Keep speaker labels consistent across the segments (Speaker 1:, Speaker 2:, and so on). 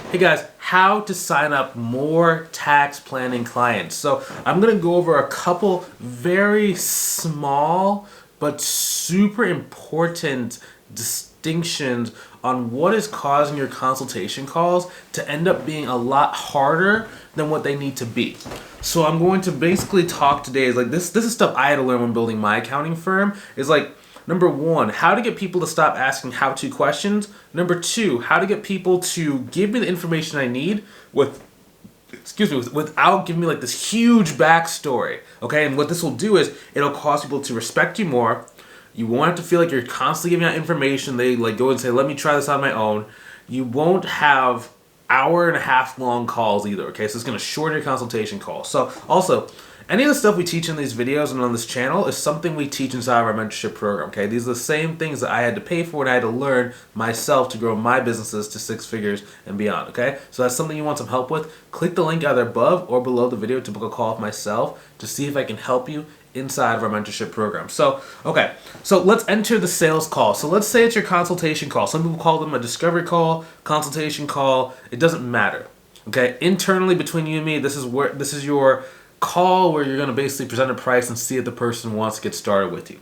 Speaker 1: Hey guys, how to sign up more tax planning clients. So I'm going to go over a couple very small but super important distinctions on what is causing your consultation calls to end up being a lot harder than what they need to be. So I'm going to basically talk today is like this is stuff I had to learn when building my accounting firm is like number one, how to get people to stop asking how-to questions. Number two, how to get people to give me the information I need without giving me like this huge backstory. Okay, and what this will do is it'll cause people to respect you more. You won't have to feel like you're constantly giving out information. They like go and say, "Let me try this on my own." You won't have hour and a half long calls either. Okay, so it's going to shorten your consultation call. So also, any of the stuff we teach in these videos and on this channel is something we teach inside of our mentorship program, okay? These are the same things that I had to pay for and I had to learn myself to grow my businesses to 6 figures and beyond, okay? So that's something you want some help with. Click the link either above or below the video to book a call with myself to see if I can help you inside of our mentorship program. So, okay, so let's enter the sales call. So let's say it's your consultation call. Some people call them a discovery call, consultation call. It doesn't matter, okay? Internally between you and me, this is your call where you're going to basically present a price and see if the person wants to get started with you.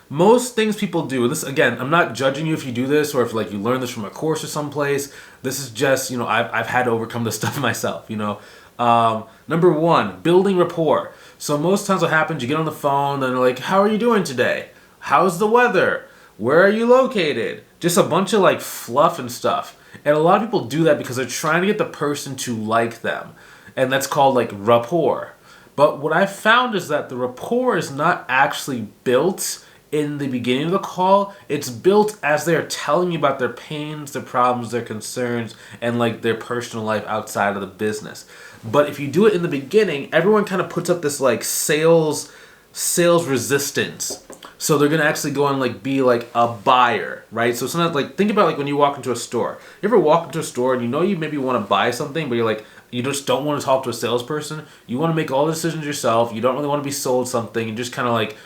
Speaker 1: Most things people do, this again, I'm not judging you if you do this or if like you learn this from a course or someplace. This is just, I've had to overcome this stuff myself, Number one, building rapport. So most times what happens, you get on the phone and they're like, how are you doing today? How's the weather? Where are you located? Just a bunch of like fluff and stuff. And a lot of people do that because they're trying to get the person to like them. And that's called like rapport. But what I've found is that the rapport is not actually built in the beginning of the call. It's built as they're telling you about their pains, their problems, their concerns, and like their personal life outside of the business. But if you do it in the beginning, everyone kind of puts up this like sales resistance. So they're going to actually go and like be like a buyer, right? So sometimes like think about like when you walk into a store. You ever walk into a store and you maybe want to buy something, but you're like, you just don't want to talk to a salesperson. You want to make all the decisions yourself. You don't really want to be sold something and just kind of like,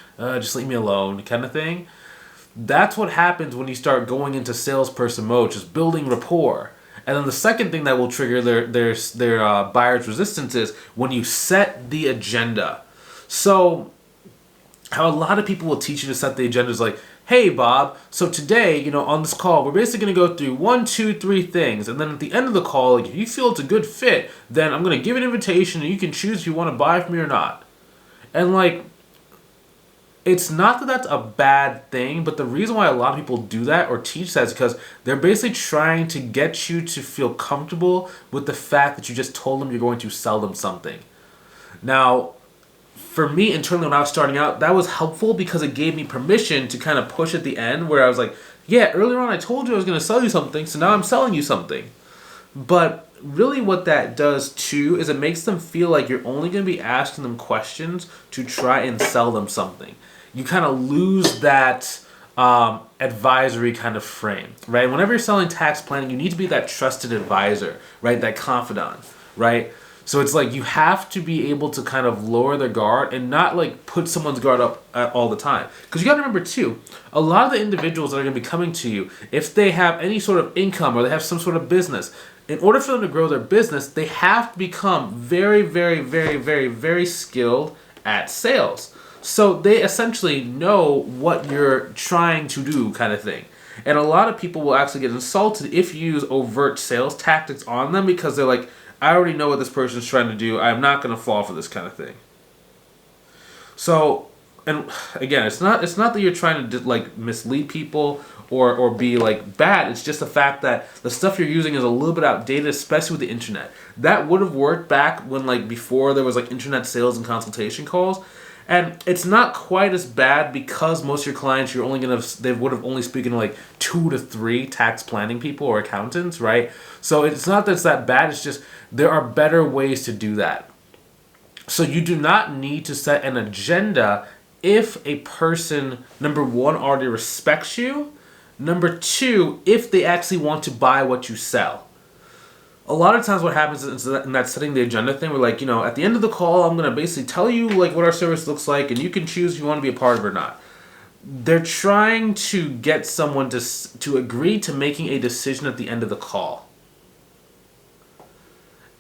Speaker 1: just leave me alone kind of thing. That's what happens when you start going into salesperson mode, just building rapport. And then the second thing that will trigger their buyer's resistance is when you set the agenda. So how a lot of people will teach you to set the agenda is like, hey Bob, so today, on this call, we're basically going to go through 1, 2, 3 things. And then at the end of the call, like, if you feel it's a good fit, then I'm going to give an invitation and you can choose if you want to buy from me or not. And like, it's not that that's a bad thing, but the reason why a lot of people do that or teach that is because they're basically trying to get you to feel comfortable with the fact that you just told them you're going to sell them something. Now, for me internally when I was starting out, that was helpful because it gave me permission to kind of push at the end where I was like, yeah, earlier on I told you I was going to sell you something, so now I'm selling you something. But really what that does too is it makes them feel like you're only going to be asking them questions to try and sell them something. You kind of lose that advisory kind of frame, right? Whenever you're selling tax planning, you need to be that trusted advisor, right? That confidant, right? So it's like you have to be able to kind of lower their guard and not like put someone's guard up all the time. Because you got to remember too, a lot of the individuals that are going to be coming to you, if they have any sort of income or they have some sort of business, in order for them to grow their business, they have to become very, very, very, very, very skilled at sales. So they essentially know what you're trying to do kind of thing. And a lot of people will actually get insulted if you use overt sales tactics on them because they're like, I already know what this person's trying to do. I'm not going to fall for this kind of thing. So, and again, it's not that you're trying to like mislead people or be like bad. It's just the fact that the stuff you're using is a little bit outdated, especially with the internet. That would have worked back when like before there was like internet sales and consultation calls. And it's not quite as bad because most of your clients, they would have only spoken to like 2 to 3 tax planning people or accountants, right? So it's not that it's that bad. It's just there are better ways to do that. So you do not need to set an agenda if a person, number one, already respects you. Number two, if they actually want to buy what you sell. A lot of times what happens is in that setting the agenda thing, we're like, at the end of the call, I'm going to basically tell you like what our service looks like and you can choose if you want to be a part of it or not. They're trying to get someone to agree to making a decision at the end of the call.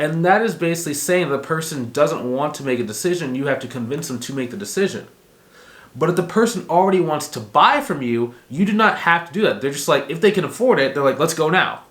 Speaker 1: And that is basically saying the person doesn't want to make a decision, you have to convince them to make the decision. But if the person already wants to buy from you, you do not have to do that. They're just like, if they can afford it, they're like, let's go now.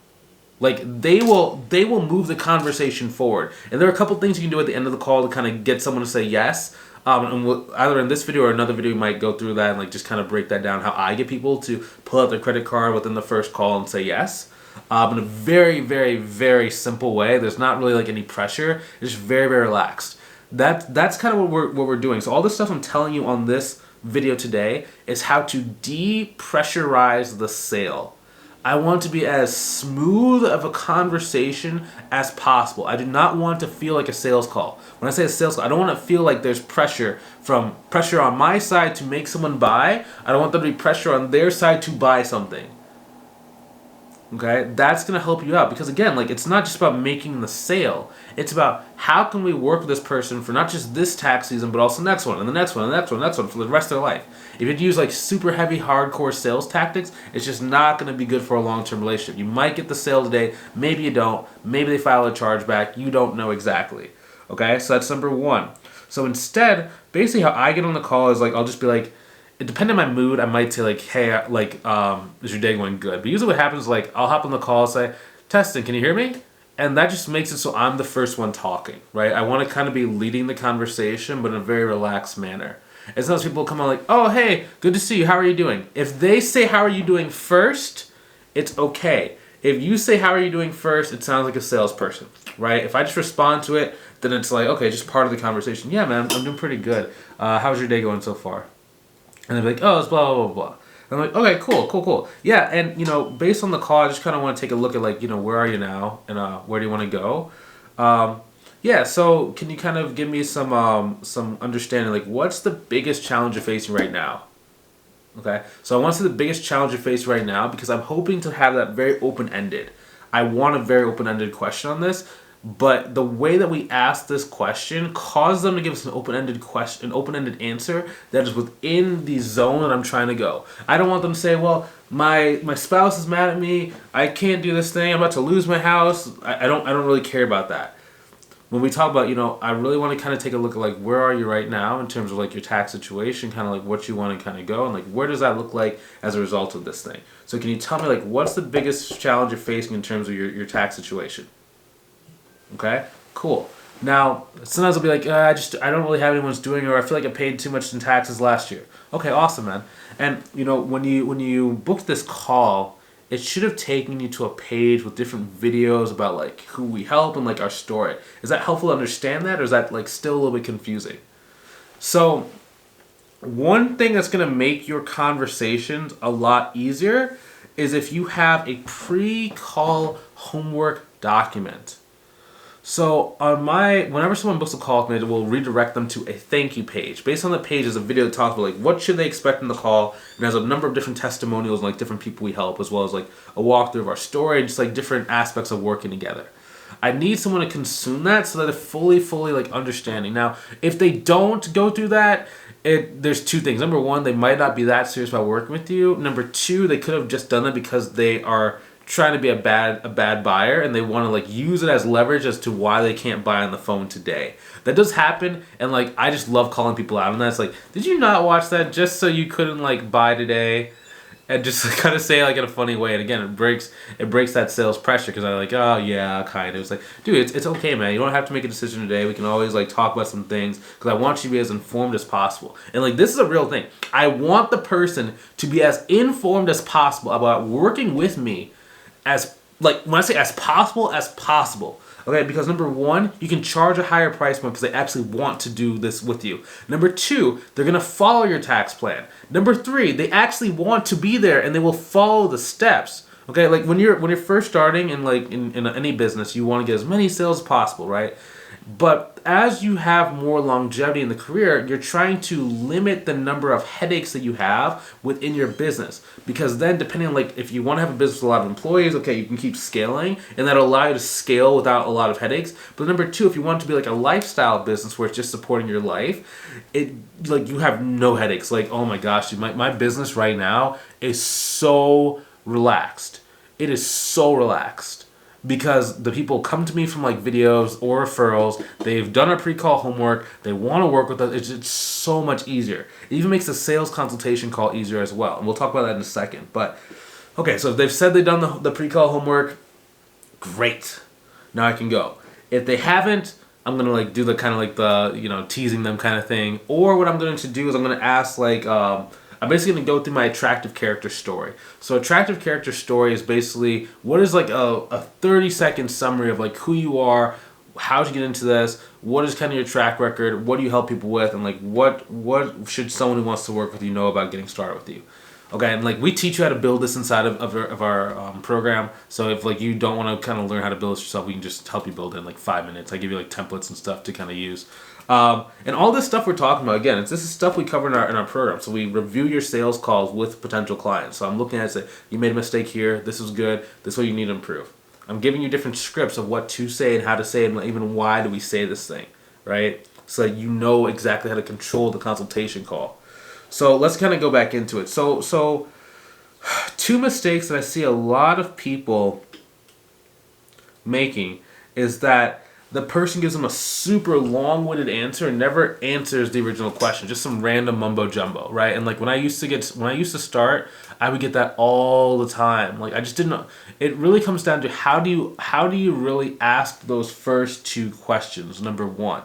Speaker 1: Like they will move the conversation forward. And there are a couple things you can do at the end of the call to kind of get someone to say yes. And either in this video or another video, we might go through that and like just kind of break that down, how I get people to pull out their credit card within the first call and say yes. In a very, very, very simple way. There's not really like any pressure. It's just very, very relaxed. That's kind of what we're doing. So all the stuff I'm telling you on this video today is how to depressurize the sale. I want to be as smooth of a conversation as possible. I do not want to feel like a sales call. When I say a sales call, I don't want to feel like there's pressure on my side to make someone buy. I don't want there to be pressure on their side to buy something. Okay, that's going to help you out because again, like it's not just about making the sale. It's about how can we work with this person for not just this tax season, but also next one and the next one and the next one and the next one for the rest of their life. If you use like super heavy, hardcore sales tactics, it's just not going to be good for a long-term relationship. You might get the sale today, maybe you don't. Maybe they file a chargeback. You don't know exactly. Okay, so that's number one. So instead, basically how I get on the call is like I'll just be like, depending on my mood, I might say like, hey, like, is your day going good? But usually what happens is like, I'll hop on the call and say, testing, can you hear me? And that just makes it so I'm the first one talking, right? I want to kind of be leading the conversation, but in a very relaxed manner. And sometimes people come on like, oh, hey, good to see you. How are you doing? If they say, how are you doing first, it's okay. If you say, how are you doing first, it sounds like a salesperson, right? If I just respond to it, then it's like, okay, just part of the conversation. Yeah, man, I'm doing pretty good. How's your day going so far? And they're like, oh, it's blah, blah, blah, blah. And I'm like, okay, cool. Yeah, and, based on the call, I just kind of want to take a look at, like, where are you now? And where do you want to go? Yeah, so can you kind of give me some understanding, like, what's the biggest challenge you're facing right now? Okay, so I want to see the biggest challenge you're facing right now because I'm hoping to have that very open-ended. I want a very open-ended question on this. But the way that we ask this question causes them to give us an open-ended question, an open-ended answer that is within the zone that I'm trying to go. I don't want them to say, well, my spouse is mad at me, I can't do this thing, I'm about to lose my house. I don't really care about that. When we talk about, I really want to kind of take a look at like where are you right now in terms of like your tax situation, kind of like what you want to kind of go and like where does that look like as a result of this thing. So can you tell me like what's the biggest challenge you're facing in terms of your tax situation? Okay, cool. Now, sometimes I'll be like, I don't really have anyone's doing it, or I feel like I paid too much in taxes last year. Okay, awesome, man. And when you booked this call, it should have taken you to a page with different videos about like who we help and like our story. Is that helpful to understand that, or is that like still a little bit confusing? So, one thing that's gonna make your conversations a lot easier is if you have a pre-call homework document. So whenever someone books a call with me, we'll redirect them to a thank you page. Based on the page is a video that talks about like what should they expect in the call, and there's a number of different testimonials and like different people we help, as well as like a walkthrough of our story, and just like different aspects of working together. I need someone to consume that so that they're fully like understanding. Now, if they don't go through that, there's two things. Number one, they might not be that serious about working with you. Number two, they could have just done that because they are trying to be a bad buyer and they want to like use it as leverage as to why they can't buy on the phone today. That does happen, and like I just love calling people out on that. It's like, did you not watch that just so you couldn't like buy today? And just kind of say like in a funny way. And again, it breaks that sales pressure because I'm like, oh yeah, kind of. It's like, dude, it's okay, man. You don't have to make a decision today. We can always like talk about some things because I want you to be as informed as possible. And like this is a real thing. I want the person to be as informed as possible about working with me. As like when I say as possible, okay? Because number one, you can charge a higher price point because they actually want to do this with you. Number two, they're gonna follow your tax plan. Number three, they actually want to be there and they will follow the steps. Okay, like when you're first starting in like in any business, you want to get as many sales as possible, right? But as you have more longevity in the career, you're trying to limit the number of headaches that you have within your business. Because then depending on like if you want to have a business with a lot of employees, okay, you can keep scaling and that'll allow you to scale without a lot of headaches. But number two, if you want it to be like a lifestyle business where it's just supporting your life, it like you have no headaches. Like, oh my gosh, dude, my business right now is so relaxed. It is so relaxed. because the people come to me from like videos or referrals. They've done our pre-call homework. They want to work with us. It's so much easier. It even makes the sales consultation call easier as well. And we'll talk about that in a second. But okay, so if they've said they've done the pre-call homework, great. Now I can go. If they haven't, I'm gonna like do the kind of like the teasing them kind of thing. Or what I'm going to do is I'm gonna ask like I'm basically going to go through my attractive character story. So attractive character story is basically what is like a 30-second summary of like who you are, how to get into this, what is kind of your track record, what do you help people with, and like what should someone who wants to work with you know about getting started with you. Okay, and like we teach you how to build this inside of our program. So if like you don't want to kind of learn how to build this yourself, we can just help you build it in like 5 minutes. I give you like templates and stuff to kind of use. And all this stuff we're talking about, again, this is stuff we cover in our program. So we review your sales calls with potential clients. So I'm looking at it and say, you made a mistake here, this is good, this is what you need to improve. I'm giving you different scripts of what to say and how to say it, and even why do we say this thing, right? So you know exactly how to control the consultation call. So let's kind of go back into it. So 2 mistakes that I see a lot of people making is that the person gives them a super long-winded answer and never answers the original question, just some random mumbo jumbo, right? And like when I used to start, I would get that all the time. Like I just didn't know. It really comes down to how do you really ask those first 2 questions, number 1.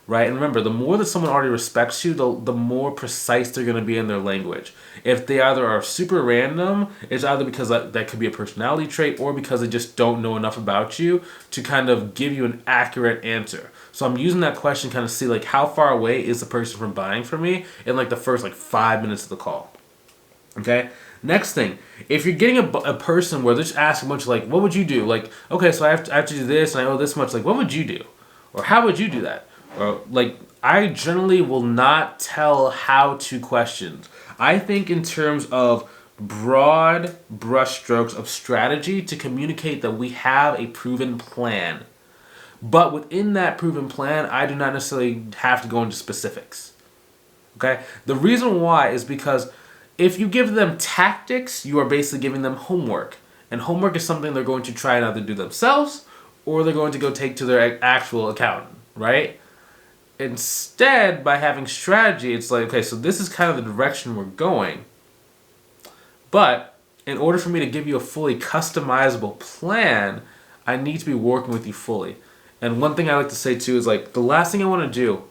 Speaker 1: Right? And remember, the more that someone already respects you, the more precise they're going to be in their language. If they either are super random, it's either because that could be a personality trait or because they just don't know enough about you to kind of give you an accurate answer. So I'm using that question to kind of see like how far away is the person from buying from me in like the first like 5 minutes of the call. Okay? Next thing, if you're getting a person where they're just asking a bunch of like, what would you do? Like, okay, so I have to do this and I owe this much. Like, what would you do? Or how would you do that? Or like I generally will not tell how-to questions. I think in terms of broad brushstrokes of strategy to communicate that we have a proven plan. But within that proven plan, I do not necessarily have to go into specifics. Okay? The reason why is because if you give them tactics, you are basically giving them homework. And homework is something they're going to try and either do themselves or they're going to go take to their actual accountant, right? Instead, by having strategy, it's like, okay, so this is kind of the direction we're going. But in order for me to give you a fully customizable plan, I need to be working with you fully. And one thing I like to say too is like the last thing I want to do,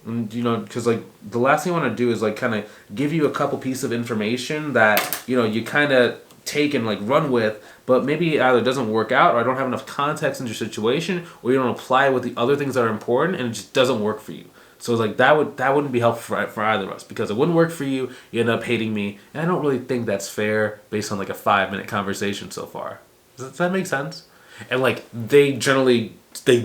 Speaker 1: because like the last thing I want to do is like kind of give you a couple pieces of information that you kind of take and like run with, but maybe it either doesn't work out or I don't have enough context in your situation, or you don't apply it with the other things that are important, and it just doesn't work for you. So it's like that wouldn't be helpful for either of us because it wouldn't work for you. You end up hating me, and I don't really think that's fair based on like a 5-minute conversation so far. Does that make sense? And like they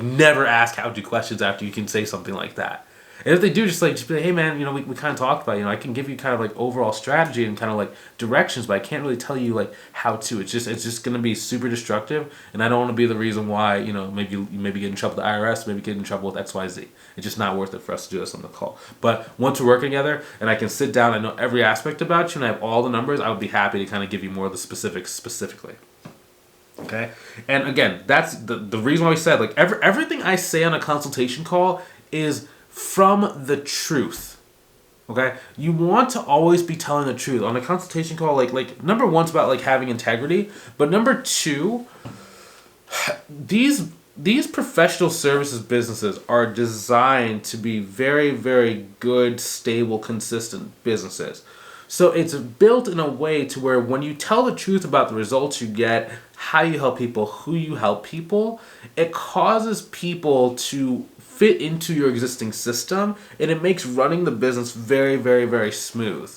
Speaker 1: never ask how-to questions after you can say something like that. And if they do, just be like, hey man, we kind of talked about, I can give you kind of like overall strategy and kind of like directions, but I can't really tell you like how to. It's just gonna be super destructive, and I don't want to be the reason why maybe you get in trouble with the IRS, maybe get in trouble with XYZ. It's just not worth it for us to do this on the call. But once we're working together and I can sit down, I know every aspect about you, and I have all the numbers, I would be happy to kind of give you more of the specifics specifically. Okay, and again, that's the reason why we said like everything I say on a consultation call is from the truth. Okay, you want to always be telling the truth on a consultation call. Like number 1's about like having integrity, but number 2, these professional services businesses are designed to be very, very good, stable, consistent businesses. So it's built in a way to where when you tell the truth about the results you get, how you help people, who you help people, it causes people to fit into your existing system, and it makes running the business very, very, very smooth.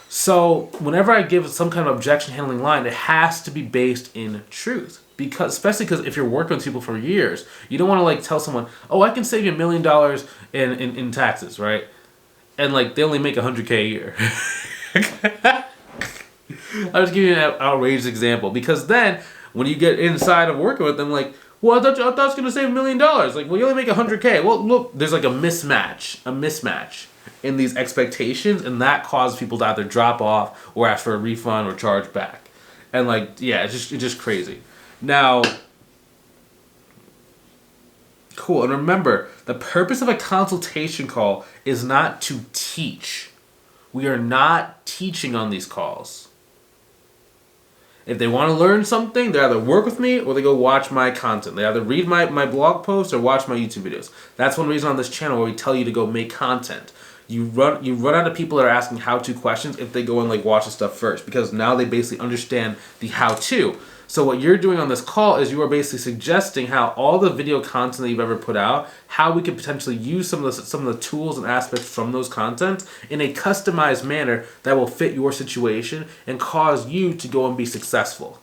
Speaker 1: So whenever I give some kind of objection handling line, it has to be based in truth. Especially because if you're working with people for years, you don't want to like tell someone, oh, I can save you $1 million in taxes, right? And like they only make $100K a year. I was giving you an outrageous example because then when you get inside of working with them, like, well, I thought I was going to save $1 million. Like, well, you only make $100K. Well, look, there's like a mismatch in these expectations, and that causes people to either drop off or ask for a refund or charge back. And like, yeah, it's just crazy. Now, Cool. And remember, the purpose of a consultation call is not to teach. We are not teaching on these calls. If they want to learn something, they either work with me or they go watch my content. They either read my blog posts or watch my YouTube videos. That's one reason on this channel where we tell you to go make content. You run out of people that are asking how-to questions if they go and like watch the stuff first, because now they basically understand the how-to. So what you're doing on this call is you are basically suggesting how all the video content that you've ever put out, how we could potentially use some of the tools and aspects from those content in a customized manner that will fit your situation and cause you to go and be successful.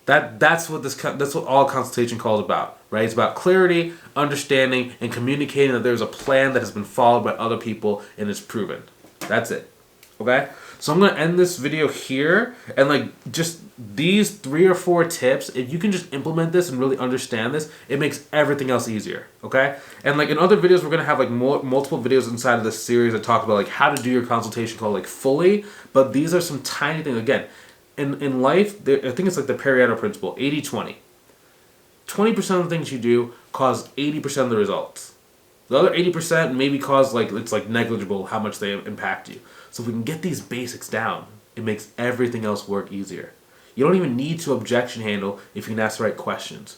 Speaker 1: That's what all consultation call is about, right? It's about clarity, understanding, and communicating that there's a plan that has been followed by other people and is proven. That's it. Okay? So I'm going to end this video here, and like just these 3 or 4 tips, if you can just implement this and really understand this, it makes everything else easier. Okay? And like in other videos, we're going to have like multiple videos inside of this series that talk about like how to do your consultation call like fully, but these are some tiny things. Again, in life, I think it's like the Pareto principle, 80-20. 20% of the things you do cause 80% of the results. The other 80% maybe cause like, it's like negligible how much they impact you. So if we can get these basics down, it makes everything else work easier. You don't even need to objection handle if you can ask the right questions.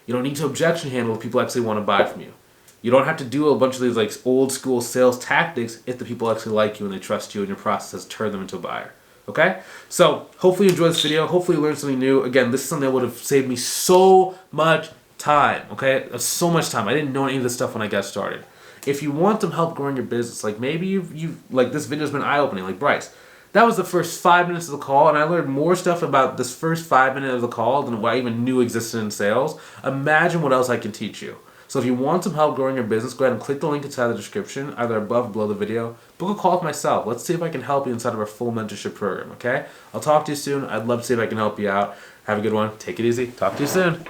Speaker 1: You don't need to objection handle if people actually want to buy from you. You don't have to do a bunch of these like old school sales tactics if the people actually like you and they trust you and your process has turned them into a buyer. Okay? So hopefully you enjoyed this video. Hopefully you learned something new. Again, this is something that would have saved me so much time. Okay? So much time. I didn't know any of this stuff when I got started. If you want some help growing your business, like maybe you've like this video's been eye-opening, like Bryce. That was the first 5 minutes of the call, and I learned more stuff about this first 5 minutes of the call than what I even knew existed in sales. Imagine what else I can teach you. So if you want some help growing your business, go ahead and click the link inside the description, either above or below the video. Book a call with myself. Let's see if I can help you inside of our full mentorship program, okay? I'll talk to you soon. I'd love to see if I can help you out. Have a good one. Take it easy. Talk to you soon.